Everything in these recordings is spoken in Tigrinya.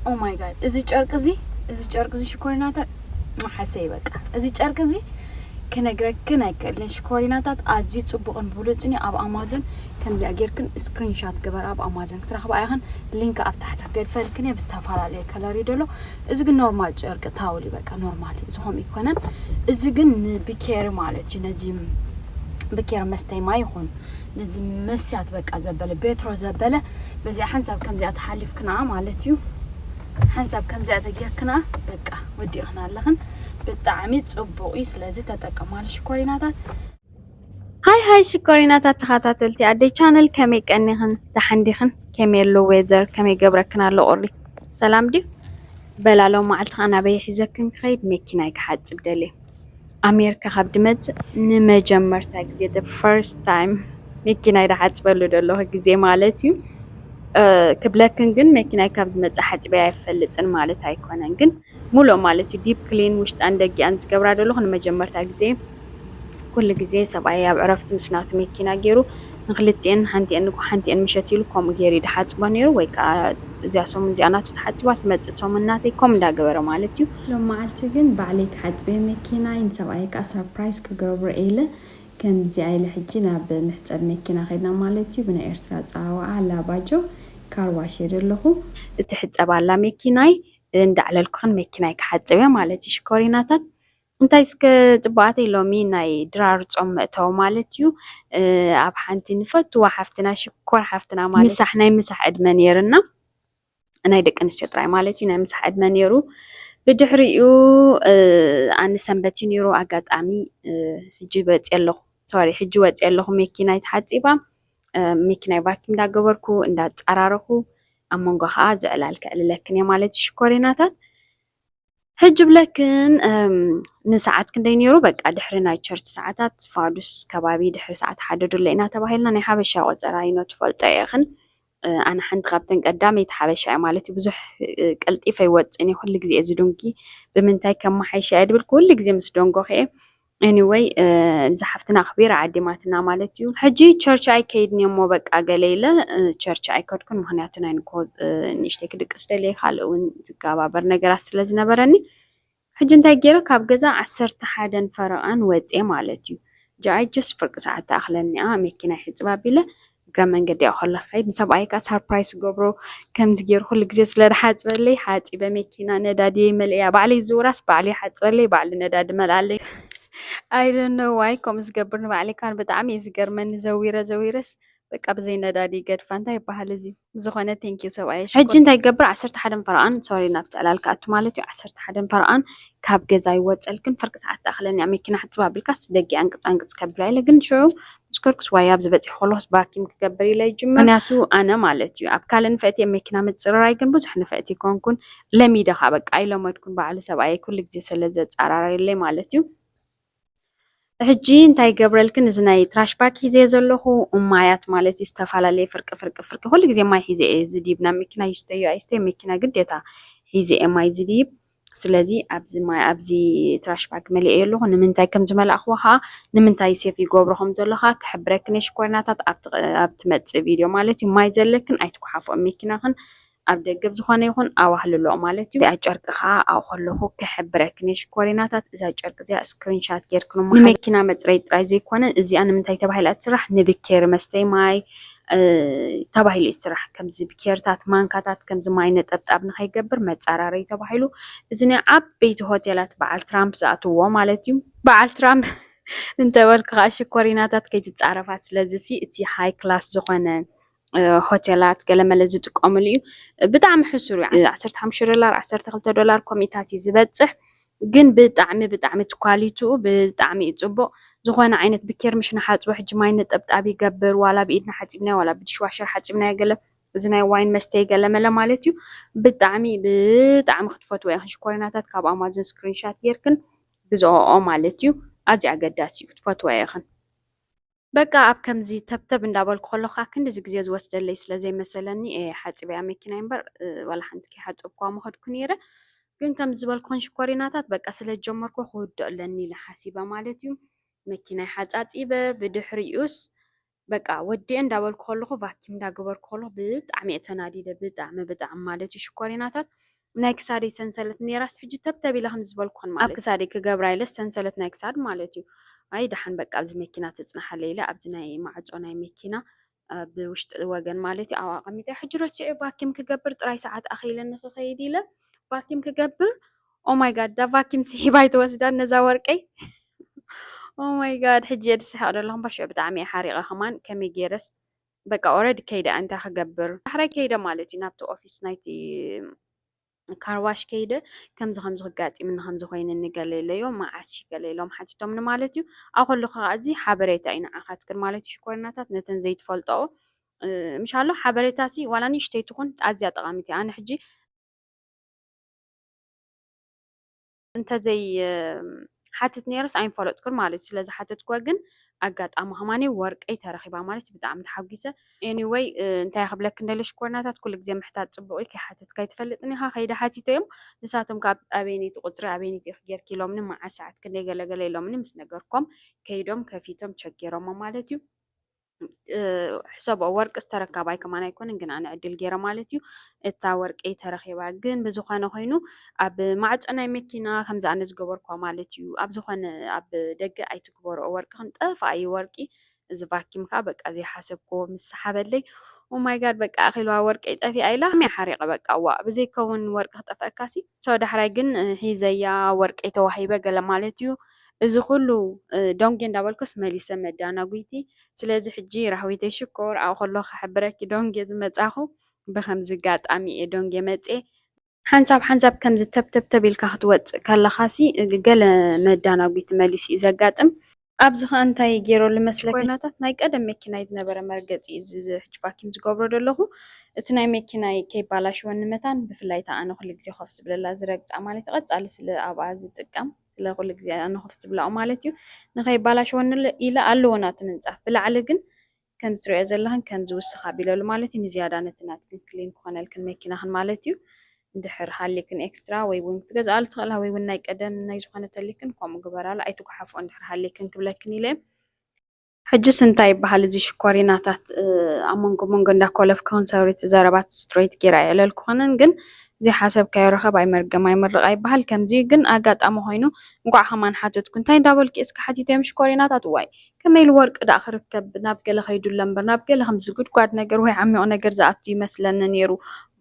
ኦ ማይ ጋድ እዚ ጨርቅ እዚ ሽኮሪናታት ማሐሰይ በቃ እዚ ጨርቅ እዚ كنقرأ كلش كوريناتات أزيد صبغن بولتني أب أمازون كم زاجركن سكرين شوت كبر أب أمازون ترى خب أيهن لينك أفتحت كده فلكني بستفعل عليه كلاري دلو إذا كن نورمال جرك تاولي بقى نورمال إذا هم يكونن إذا كن بكير مالتي نزيم بكير مستي ما يكون نزيم مسيات بقى زبالة بيترو زبالة بس يا حنسب كم زيادة حلف كنا مالتيو حنسب كم زيادة جركنا بقى ودي إحنا لهن بتعميد صبوقي سلازي تتقمال شكوريناتات هاي شكوريناتات تخاتاتلتي عدي channel كمي كأنيهن تحنديهن كمي اللو ويزر كمي قبركنا اللو أورلي سلام دي بلا لو معلتها أنا بيحزكن خيد ميكينايك حد بدلي أمريكا خبدمت نمجمر تاكزي the first time ميكيناي رح تبلو دلوه كزي مالتيو كبلكن جن ميكيناي كابز متحت بيع فلتن مالت هيكونن جن مولو مالتي ديب كلين وشت عندك أنت قبر دلوه نمجمر تاكزي كل جزء سبعة عرفت مسنات ميكينا جيرو نخلتين حنتي أن مشتيلو كم جيري دحات بانيرو ويك زي أسوم زي أنا تحت وقت ما تسوم الناتي كم دا جبر مالتيو لما عالتجن بعليك حد بين ميكينا إن سوايك سربرايز كجبر إله كان زي إله حجينا بنحسب ميكينا خدنا مالتيو بنا إرتفاع أو على باجو كارواشير له تحت أبعلا ميكيناي عند على الكون ميكيناي كحد بين مالتي شكوريناتات እንታይ እስከ ጽባኣተይ ሎሚ ናይ ድራር ጾም እተው ማለትዩ ኣብ ሓንቲ ንፈትዋ ሓፍትና ሽኮር ሓፍትና ማለት ምሳሕ ናይ ምሳሕ ዕድመ ነይርና ናይ ደቂ ኣንስትዮ ጥራይ ማለት እዩ ናይ ምሳሕ ዕድመ ነይሩ ብድሕሪኡ ኣነ ሰንበቲ ነይሩ ኣጋጣሚ ሕጂ ወፂ ኣለኹ መኪናይ ተሓፂባ መኪናይ ቫኪም እንዳገበርኩ እንዳጻራረኹ ኣብ መንጎ ከዓ ዝዕላል ክዕልለክን እየ ማለት ሽኮሪናታት هجب لكن نساعات كندي نيرو بقى دحرنا تشرت ساعات فادوس كبابي دحر ساعات حددوا لنا تباهلنا ني حبشا وزراينو تفلط ياخن انا حنت خابتن قدامي تحبشا مالتي بزح قلطيف يوصني كل غزي ازدونكي بمنتاي كما حيشا ادبل كل غزي مسدونغو خي anyway زحفتنا خبير عديماتنا مالتيو حجي تشرش اي كيد نيمو بقى غليله تشرش اي كودكن مخنياتنا نكود نشتك دقسدلي خالون زغابابر نغراس ስለዝነበረኒ حجي እንታይ ገይረ ካብ ገዛ 11 ፈረቃን ወጤ ማለትዩ ጃይ ጀስት ፍርቅ ሰዓት ተኣኽለኒ መኪና ሕጽባቢለ ግራ መንገዲ ያኸለ ኸይድ ሰብኣይካ ሰርፕራይዝ ገብሮ ከምዚ ገይሩ ኩሉ ግዜ ስለደሓጽበለይ ሓጺ በመኪና ነዳዲ መልእያ ባዕሊ ዝውራስ ባዕሊ ሓጽበለይ ባዕሊ ነዳዲ መልኣለይ I don't know why كم زجبرنا بعلي كان بتعمي زجر من زويرس بقى بزي ندادي قد فانتا يبقى هالزي زخونة thank you so much حجين تيجبر 11 فرقان sorry نفت على الكات مالتي 11 فرقان كاب جزاي واتسألكن فرق ساعات داخلني عميكنا حتى بالكاس دقي أنقص كبري لكن شو سكرك سوايا بزبطي خلاص باكي مكبري لي جمع ناتو أنا مالتي أبكالن فاتي أميكنا متصرر رايكن بوز إحنا فاتي كون لمي دخا بقى أي لما تكون بعلى سبعي كل جزء سلزت عراري اللي مالتي ሕጂ እንታይ ገብረልክን እዚ ናይ ትራሽ ባክ ሂዘ ዘለኹ ማያት ማለት ይስተፋላለየ ፍርቅ ሁሉ ግዜ ማይ ሂዘ ዝዲብ ና መኪና ይስተዩ አይስተ መኪና ግዴታ ሂዘ ማይ ዝዲብ ስለዚ ኣብዚ ትራሽ ባክ መልእ የለኹ ንምንታይ ከም ዝመላእኽዋ ንምንታይ ሴፍ ይገብሮኹም ዘለኻ ክሕብረክን ሽኮርናታት ኣብ ትመጽእ ቪድዮ ማለት ማይ ዘለክን ኣይትኩሓፎም መኪናኽን ኣብ ደገብ ዝኾነ ይኹን ኣዋህልሎ ማለት እዩ ኣጨርቅኻ ኣብ ከለኹ ክሕብረክን ሽኮሪናታት እዛ ጨርቅ እዚኣ ስክሪንሻት ጌርክኑ መኪና መጽረይ ጥራይ ዘይኮነ እዚኣ ንምንታይ ተባሂላ ትስራሕ ንብኬር መስተይ ማይ ተባሂሉ ይስራሕ ከምዚ ብኬርታት ማንካታት ከምዚ ማይ ነጠብጣብ ንኸይገብር መጻራረይ ተባሂሉ እዚ ናይ ዓበይቲ ሆቴላት በዓል ትራምፕ ዝኣትዎ ማለት እዩ በዓል ትራምፕ እንተበልካ ሽኮሪናታት ከይትጻረፋ ስለዚ እቲ ሃይ ክላስ ዝኾነ ሆቴላት ገለመለ ዝጥቀምሉ እዩ ብጣዕሚ ሕሱሩ $15 $12 ኮሚታት ዝበጽሕ ግን ብጣዕሚ ኳሊቲኡ ብጣዕሚ ጽቡቕ ዝኾነ ዓይነት ብኬር ምሽና ሓጽቦ ሕጂ ማይ ነጠብጣብ ይገብር ዋላ ብኢድና ሓጺብና ዋላ ብዲሽዋሸር ሓጺብና ገለ እዚ ናይ ዋይን መስተይ ገለመለ ማለት እዩ ብጣዕሚ ክትፈትዎ ይኽን ሽኮሪናታት ካብ ኣማዞን ስክሪንሻት ጌርክን ግዝኦ ማለት እዩ ኣዝዩ ኣገዳሲ እዩ ክትፈትዎ ይኽን በቃ ኣብ ከምዚ ተብተብ እንዳበልኩ ከለኻ ክንዲ እዚ ግዜ ዝወስደለይ ስለዘይ መሰለኒ ሓጽበያ መኪና እምበር ዋላ ሓንቲ ሓጽብኳ መኸድኩ ነይረ ግን ከም ዝበልኩን ሽኮሪናታት በቃ ስለ ጀመርኩ ክውድአለኒ ለሓሲበ ማለት እዩ መኪናይ ሓጻጺበ ብድሕሪኡስ በቃ ወዲ እንዳበልኩ ከለኹ ቫኪም እንዳገበርኩ ከለኹ ብጣዕሚ ተናዲደ ብጣዕሚ ማለት እዩ ሽኮሪናታት ናይ ክሳደይ ሰንሰለት ነራስ ሕጂ ተብተቢላ ከም ዝበልኩን ማለት ኣብ ክሳደይ ክገብራ ኢለስ ሰንሰለት ናይ ክሳድ ማለት እዩ ኣይ ድሓን በቃ ኣብዚ መኪና ትጽናሓለ ኢለ ኣብዚ ናይ ማዕጾ ናይ መኪና ብውሽጢ ወገን ማለት እዩ ኣብ ኣቐሚጠ ሕጂ ረሲዑ ቫኪም ክገብር ጥራይ ሰዓት ኣኺለ ንኽኸይድ ኢለ ቫኪም ክገብር ኦ ማይ ጋድ ዳ ቫኪም ስሒባይ ትወስዳ ነዛ ወርቀይ ኦ ማይ ጋድ ሕጂ የድስሐቅ ዘለኹም ባሽዑ ብጣዕሚ እየ ሓሪቐ ኸማን ከመይ ገይረስ በቃ ኦልሬዲ ከይደ እንታይ ክገብር ዳሕራይ ከይደ ማለት እዩ ናብቲ ኦፊስ ናይቲ ካርዋሽ ከይደ ከምዚ ከምዚ ክጋጢምና ከምዚ ኮይኑ ንገለለዮ መዓስ ገለሎም ሓቲቶምኒ ማለት እዩ ኣብ ከለኹ እዚ ሓበሬታ እዩ ንዓኻትክን ማለት እዩ ሽኮርናታት ነተን ዘይትፈልጦ ምሻሎ ሓበሬታ ሲ ዋላ ንእሽተይ ትኹን ኣዝያ ጠቓሚት እያ ኣነ ሕጂ እንተዘይ ሓትት ነይረስ ኣይንፈለጥኩን ማለት ስለዚ ሓተትኳ ግን ኣጋጣሚ ኸማኒ ወርቀይ ተረኺባ ማለት ብጣዕሚ ተሓጒሰ ኤኒዌይ እንታይ ክብለክ እንደለ ሽኮርናታት ኩሉ ግዜ ምሕታት ጽቡቕ ከይሓትትካ ይትፈልጥኒ ኢኻ ከይደ ሓቲቶዮም ንሳቶም ካብ ኣበይነይቲ ቁፅሪ ኣበይነይቲ ክጌርክ ኢሎምኒ መዓስ ሰዓት ክንደይ ገለገለ ኢሎምኒ ምስ ነገርኮም ከይዶም ከፊቶም ቸጊሮሞ ማለት እዩ ሕሰብኦ ወርቂ ዝተረከባ ከማን ኣይኮነን ግን ኣነ ዕድል ገይረ ማለት እዩ እታ ወርቀይ ተረኺባ ግን ብዝኾነ ኮይኑ ኣብ ማዕጾ ናይ መኪና ከምዚ ኣነ ዝገበርኳ ማለት እዩ ኣብ ዝኾነ ኣብ ደገ ኣይትግበሮ ወርቂ ክንጠፋ እዩ ወርቂ እዚ ቫኪም ከዓ በቃ ዘይሓሰብኮ ምስ ሰሓበለይ ኦማይ ጋድ በቃ ኣኺልዋ ወርቀይ ጠፊኣ ኢላ ከመይ ሓሪቐ በቃ ዋ ብዘይከውን ወርቂ ክጠፍአካሲ ሰው ዳሕራይ ግን ሒዘያ ወርቀይ ተዋሂበ ገለ ማለት እዩ እዚ ኩሉ ዶንጌ እንዳበልኮስ መሊሰ መዳናጉይቲ ስለዚ ሕጂ ራህዊተይ ሽኮር ኣብ ከለኹ ክሕብረኪ ዶንጌ ዝመጻኹ ብከምዚ ጋጣሚ እየ ዶንጌ መፄ ሓንሳብ ከምዚ ተብተብ ኢልካ ክትወፅእ ከለኻሲ ገለ መዳናጉይቲ መሊስ እዩ ዘጋጥም ኣብዚ ኸ እንታይ ገይረሉ መስለክ ኮይናታት ናይ ቀደም መኪናይ ዝነበረ መርገፂ እዚ ሕጂ ቫኪም ዝገብሮ ዘለኹ እቲ ናይ መኪናይ ከይባላሽወኒ መታን ብፍላይ እታ ኣነ ኩሉ ግዜ ኮፍ ዝብለላ ዝረግፃ ማለት ቀጻሊ ስለ ኣብኣ ዝጥቀም ስለኩሉ ግዜ ኣነ ኮፍ ዝብላኦ ማለት እዩ ንኸይባላሽወኒ ኢለ ኣለዎ ናቱ ምንጻፍ ብላዕሊ ግን ከም ዝሪኦ ዘለኽን ከም ዝውስኻ ቢለሉ ማለት እዩ ንዝያዳ ነቲ ናትክን ክሊን ክኾነልክን መኪናኽን ማለት እዩ እንድሕር ሃሌክን ኤክስትራ ወይ እውን ክትገዝኣሉ ትኽእላ ወይ እውን ናይ ቀደም ናይ ዝኾነ ተሊክን ከምኡ ግበራሉ ኣይትጓሓፎ እንድሕር ሃሌክን ክብለክን ኢለ ሕጅስ እንታይ ይበሃል እዚ ሽኮሪናታት ኣብ መንጎ መንጎ እንዳኮለፍክን ሰውሪት ዘረባት ስትሬት ጌራ የለልኩ ኾነን ግን ዘይሓሰብካዮ ረኸብ ኣይመርገም ኣይመርቕ ኣይበሃል ከምዚ ግን ኣጋጣሚ ኮይኑ እንኳዕ ኸማን ሓተትኩ እንታይ እንዳበልኪ እስኪ ሓቲቶም ሽኮሪናታት ዋይ ከመይ ኢሉ ወርቂ ዳእ ክርከብ ናብ ገለ ከይዱሎ እምበር ናብ ገለ ከምዚ ጉድጓድ ነገር ወይ ዓሚቕ ነገር ዝኣቱ ይመስለኒ ነይሩ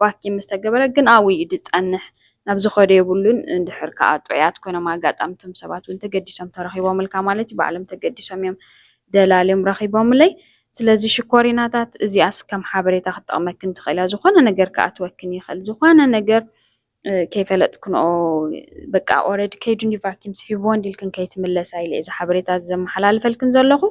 ቫኪም ምስተገበረ ግን ኣብኡ እዩ ዝጸንሕ ናብ ዝኸደ የብሉን እንድሕር ከዓ ጥዑያት ኮይኖም ኣጋጣምቶም ሰባት እውን ተገዲሶም ተረኺቦም ልካ ማለት እዩ ባዕሎም ተገዲሶም እዮም ደላልዮም ረኺቦምለይ ስለዚ ሽኮሪናታት እዚኣስ ከም ሓበሬታ ክትጠቕመክን ትኽእል እያ ዝኾነ ነገር ከዓ ትወክን ይኽእል ዝኾነ ነገር ከይፈለጥክንኦ በቃ ኦልሬዲ ከይዱኒ ቫኪም ስሒብዎ እንዲልክን ከይትምለሳ ኢለ እዚ ሓበሬታት ዘመሓላልፈልክን ዘለኹ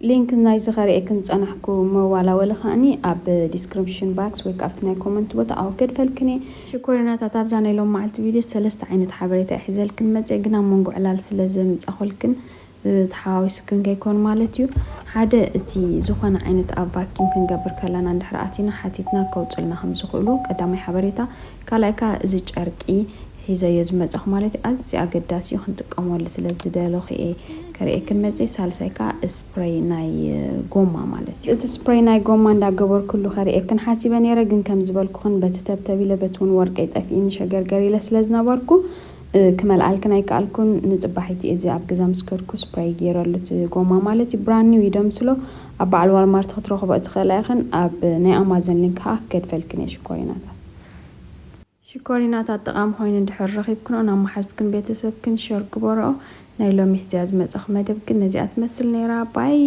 ሊንክ ናይ ዝኸሪአክን ፀናሕኩ መዋላወለ ከዓኒ ኣብ ዲስክሪፕሽን ባክስ ወይ ካብቲ ናይ ኮመንት ቦታ ኣው ከድፈልክን እየ ሽኮሪናታት ኣብዛ ናይ ሎም መዓልቲ ቪድዮ ሰለስተ ዓይነት ሓበሬታ ሒዘልክን መፅእ ግን ኣብ መንጎ ዕላል ስለ ዘምፃኸልክን ተሓዋዊስክን ከይኮን ማለት እዩ ሓደ እቲ ዝኾነ ዓይነት ኣብ ቫኪም ክንገብር ከለና እንድሕር ኣቲና ሓቲትና ከውፅልና ከም ዝኽእሉ ቀዳማይ ሓበሬታ ካልኣይካ እዚ ጨርቂ ሒዘዮ ዝመፅኹ ማለት እዩ ኣዝዩ ኣገዳሲ እዩ ክንጥቀመሉ ስለ ዝደለኹ እየ ከሪአክን መፅእ ሳልሳይካ ስፕሬይ ናይ ጎማ ማለት እዩ እዚ ስፕሬይ ናይ ጎማ እንዳገበርኩሉ ከሪአክን ሓሲበ ነይረ ግን ከም ዝበልኩኽን በቲ ተብተብ ኢለ በቲ እውን ወርቀይ ጠፊእኒ ሸገርገር ኢለ ስለ ዝነበርኩ ክመልኣልክን ኣይከኣልኩን ንፅባሒት እዚ ኣብ ገዛ ምስከድኩ ስፕሬይ ገይረሉ እቲ ጎማ ማለት እዩ ብራንድ ኒው ይደምስሎ ኣብ በዓል ዋልማርት ክትረኽቦ ትኽእላ ኢኽን ኣብ ናይ ኣማዞን ሊንክ ከዓ ከድፈልክን እየ ሽኮሪናታት ጠቓሚ ኮይኑ እንድሕር ረኺብክንኦ ናብ ማሓዝክን ቤተሰብክን ሸር ግበርኦ ናይ ሎሚ ሕዝያ ዝመፅኹ መደብ ግን ነዚኣ ትመስል ነይራ ባይ